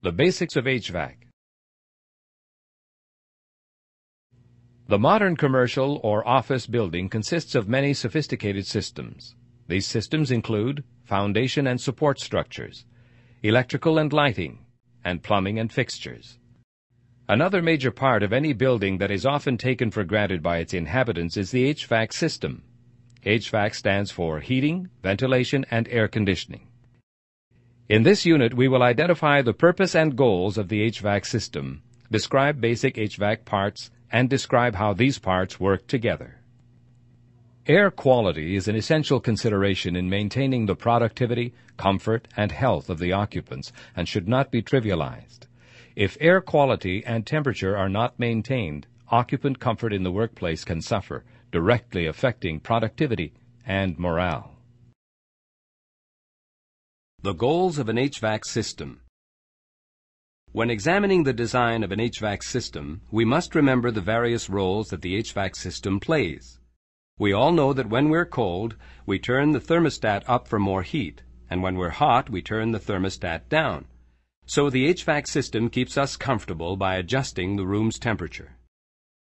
The basics of HVAC. The modern commercial or office building consists of many sophisticated systems. These systems include foundation and support structures, electrical and lighting, and plumbing and fixtures. Another major part of any building that is often taken for granted by its inhabitants is the HVAC system. HVAC stands for heating, ventilation, and air conditioning. In this unit, we will identify the purpose and goals of the HVAC system, describe basic HVAC parts, and describe how these parts work together. Air quality is an essential consideration in maintaining the productivity, comfort, and health of the occupants and should not be trivialized. If air quality and temperature are not maintained, occupant comfort in the workplace can suffer, directly affecting productivity and morale. The goals of an HVAC system. When examining the design of an HVAC system, we must remember the various roles that the HVAC system plays. We all know that when we're cold, we turn the thermostat up for more heat, and when we're hot, we turn the thermostat down. So the HVAC system keeps us comfortable by adjusting the room's temperature.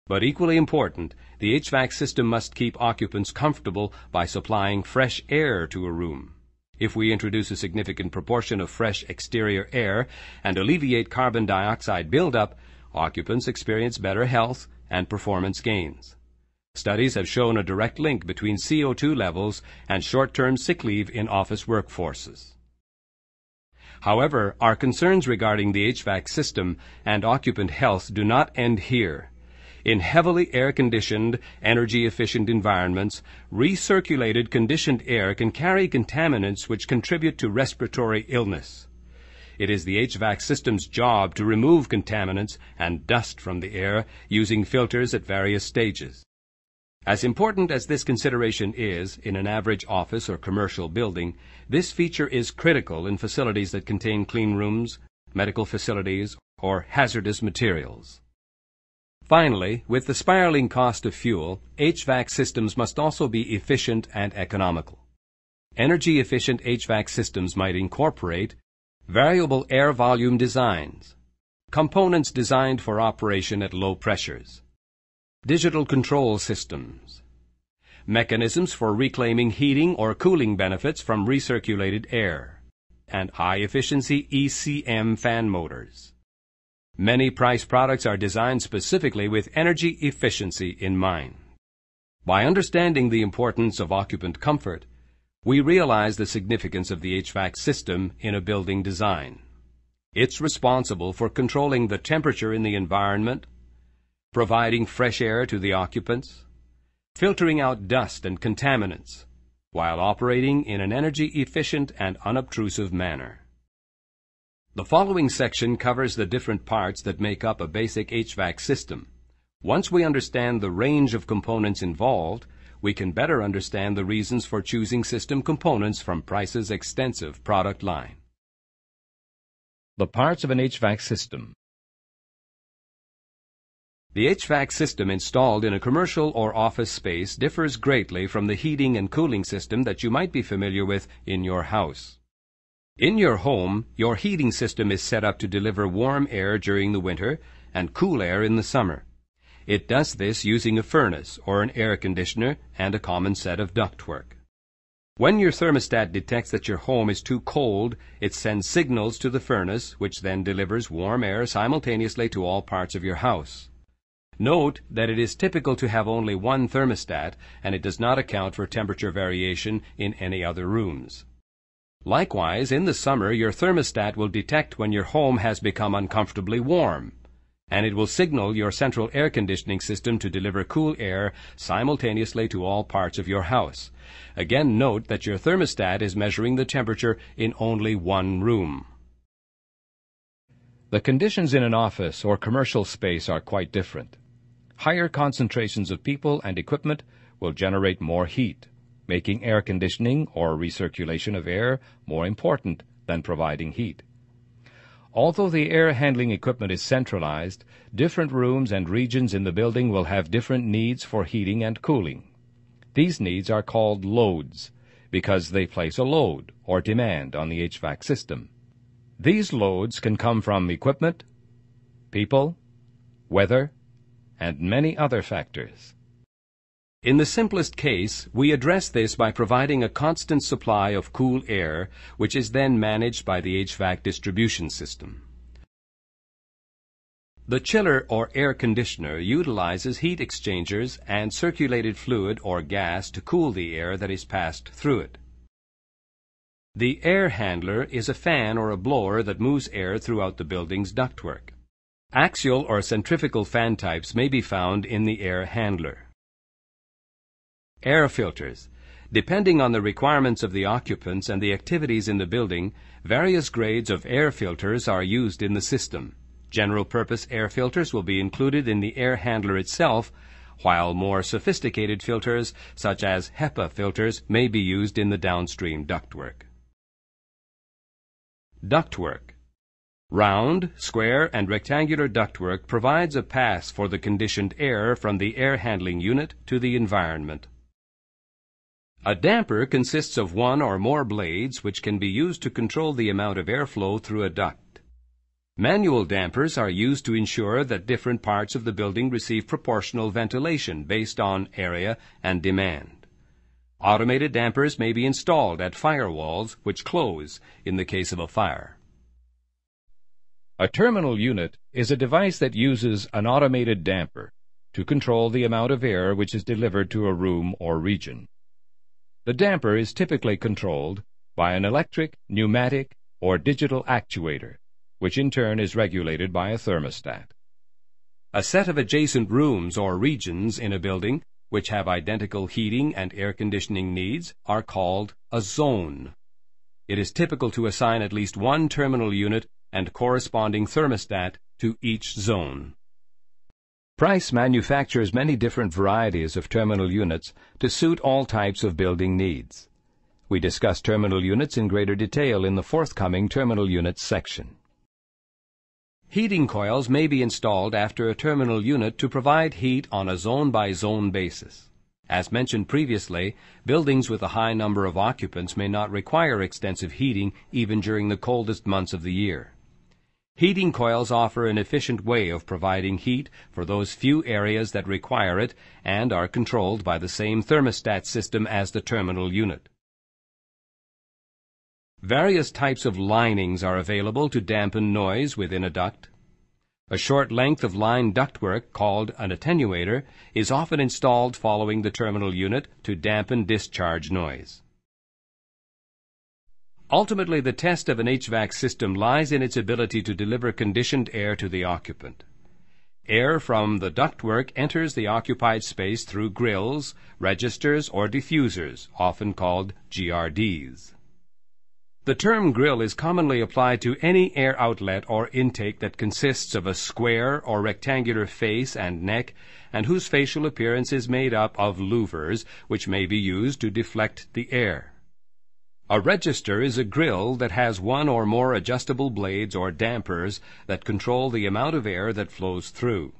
But equally important, the HVAC system must keep occupants comfortable by supplying fresh air to a room. If we introduce a significant proportion of fresh exterior air and alleviate carbon dioxide buildup, occupants experience better health and performance gains. Studies have shown a direct link between CO2 levels and short-term sick leave in office workforces. However, our concerns regarding the HVAC system and occupant health do not end here. In heavily air-conditioned, energy-efficient environments, recirculated conditioned air can carry contaminants which contribute to respiratory illness. It is the HVAC system's job to remove contaminants and dust from the air using filters at various stages. As important as this consideration is in an average office or commercial building, this feature is critical in facilities that contain clean rooms, medical facilities, or hazardous materials. Finally, with the spiraling cost of fuel, HVAC systems must also be efficient and economical. Energy-efficient HVAC systems might incorporate variable air volume designs, components designed for operation at low pressures, digital control systems, mechanisms for reclaiming heating or cooling benefits from recirculated air, and high-efficiency ECM fan motors. Many price products are designed specifically with energy efficiency in mind. By understanding the importance of occupant comfort, we realize the significance of the HVAC system in a building design. It's responsible for controlling the temperature in the environment, providing fresh air to the occupants, filtering out dust and contaminants, while operating in an energy-efficient and unobtrusive manner. The following section covers the different parts that make up a basic HVAC system. Once we understand the range of components involved, we can better understand the reasons for choosing system components from Price's extensive product line. The parts of an HVAC system. The HVAC system installed in a commercial or office space differs greatly from the heating and cooling system that you might be familiar with in your house. In your home, your heating system is set up to deliver warm air during the winter and cool air in the summer. It does this using a furnace or an air conditioner and a common set of ductwork. When your thermostat detects that your home is too cold, it sends signals to the furnace, which then delivers warm air simultaneously to all parts of your house. Note that it is typical to have only one thermostat, and it does not account for temperature variation in any other rooms. Likewise, in the summer, your thermostat will detect when your home has become uncomfortably warm, and it will signal your central air conditioning system to deliver cool air simultaneously to all parts of your house. Again, note that your thermostat is measuring the temperature in only one room. The conditions in an office or commercial space are quite different. Higher concentrations of people and equipment will generate more heat, making air conditioning or recirculation of air more important than providing heat. Although the air handling equipment is centralized, different rooms and regions in the building will have different needs for heating and cooling. These needs are called loads because they place a load or demand on the HVAC system. These loads can come from equipment, people, weather, and many other factors. In the simplest case, we address this by providing a constant supply of cool air, which is then managed by the HVAC distribution system. The chiller or air conditioner utilizes heat exchangers and circulated fluid or gas to cool the air that is passed through it. The air handler is a fan or a blower that moves air throughout the building's ductwork. Axial or centrifugal fan types may be found in the air handler. Air filters. Depending on the requirements of the occupants and the activities in the building, various grades of air filters are used in the system. General-purpose air filters will be included in the air handler itself, while more sophisticated filters, such as HEPA filters, may be used in the downstream ductwork. Ductwork. Round, square, and rectangular ductwork provides a pass for the conditioned air from the air handling unit to the environment. A damper consists of one or more blades which can be used to control the amount of airflow through a duct. Manual dampers are used to ensure that different parts of the building receive proportional ventilation based on area and demand. Automated dampers may be installed at firewalls which close in the case of a fire. A terminal unit is a device that uses an automated damper to control the amount of air which is delivered to a room or region. The damper is typically controlled by an electric, pneumatic, or digital actuator, which in turn is regulated by a thermostat. A set of adjacent rooms or regions in a building which have identical heating and air conditioning needs are called a zone. It is typical to assign at least one terminal unit and corresponding thermostat to each zone. Price manufactures many different varieties of terminal units to suit all types of building needs. We discuss terminal units in greater detail in the forthcoming terminal units section. Heating coils may be installed after a terminal unit to provide heat on a zone-by-zone basis. As mentioned previously, buildings with a high number of occupants may not require extensive heating even during the coldest months of the year. Heating coils offer an efficient way of providing heat for those few areas that require it and are controlled by the same thermostat system as the terminal unit. Various types of linings are available to dampen noise within a duct. A short length of line ductwork, called an attenuator, is often installed following the terminal unit to dampen discharge noise. Ultimately, the test of an HVAC system lies in its ability to deliver conditioned air to the occupant. Air from the ductwork enters the occupied space through grills, registers, or diffusers, often called GRDs. The term grill is commonly applied to any air outlet or intake that consists of a square or rectangular face and neck and whose facial appearance is made up of louvers which may be used to deflect the air. A register is a grill that has one or more adjustable blades or dampers that control the amount of air that flows through.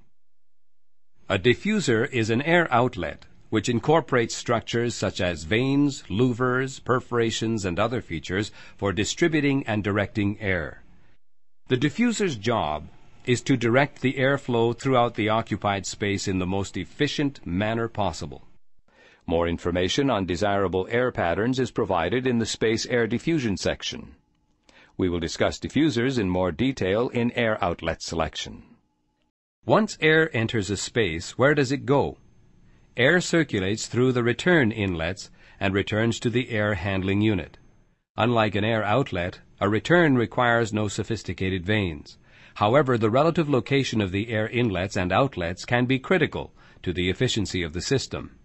A diffuser is an air outlet which incorporates structures such as vanes, louvers, perforations, and other features for distributing and directing air. The diffuser's job is to direct the airflow throughout the occupied space in the most efficient manner possible. More information on desirable air patterns is provided in the space air diffusion section. We will discuss diffusers in more detail in air outlet selection. Once air enters a space, where does it go? Air circulates through the return inlets and returns to the air handling unit. Unlike an air outlet, a return requires no sophisticated vanes. However, the relative location of the air inlets and outlets can be critical to the efficiency of the system.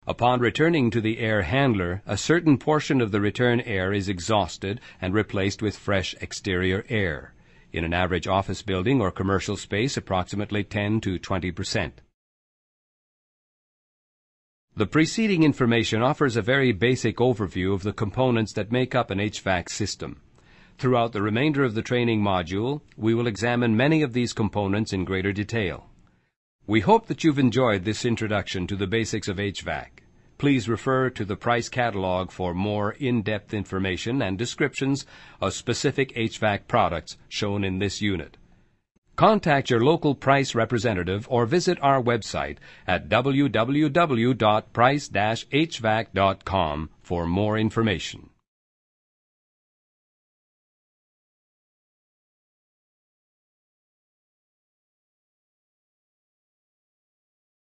Upon returning to the air handler, a certain portion of the return air is exhausted and replaced with fresh exterior air. In an average office building or commercial space, approximately 10 to 20%. The preceding information offers a very basic overview of the components that make up an HVAC system. Throughout the remainder of the training module, we will examine many of these components in greater detail. We hope that you've enjoyed this introduction to the basics of HVAC. please refer to the price catalog for more in-depth information and descriptions of specific HVAC products shown in this unit. Contact your local price representative or visit our website at www.price-hvac.com for more information.